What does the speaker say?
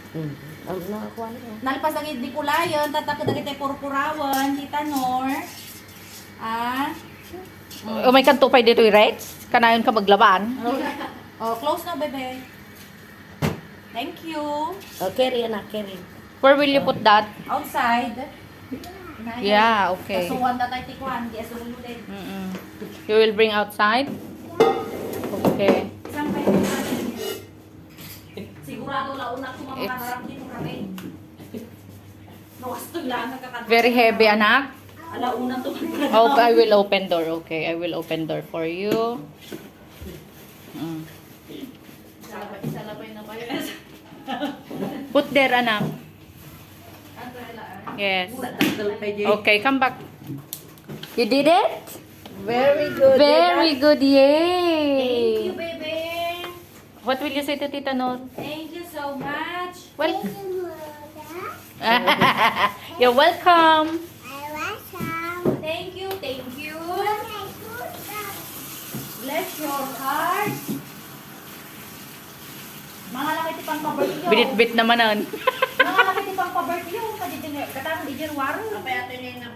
Nakakuha na ko. Nalpas ang di kulayon, tatakot na kita purpurawan, Tita Nor. Ah. Oh, may kanto pa dito, right? Kanayon ka maglaban. Oh, close na, bebe. Thank you. Carry na, carry. Where will you put that? Outside. Yeah, okay. Kasuwan na tayo tikuan, di asululin. You will bring outside? Okay. Isang kayo natin. Sigurado launa ko mamakarap dito kami. Nawas to lang nagkakadwa. Very heavy, anak. Alauna to. Oh, I will open door. Okay, I will open door for you. Salapay na ba yun? Put there, anak. Yes. Okay, come back. You did it? Very good. Very good, Thank yay! you, baby. What will you say to Tita Nor? Thank you so much. Well, you're welcome. Thank you, thank you. Bless your heart. Mga laki ti pang pa-birthday. Bit-bit naman nun. Mga laki ti pang pa-birthday. Katang di jirwaro. Apa ate niya na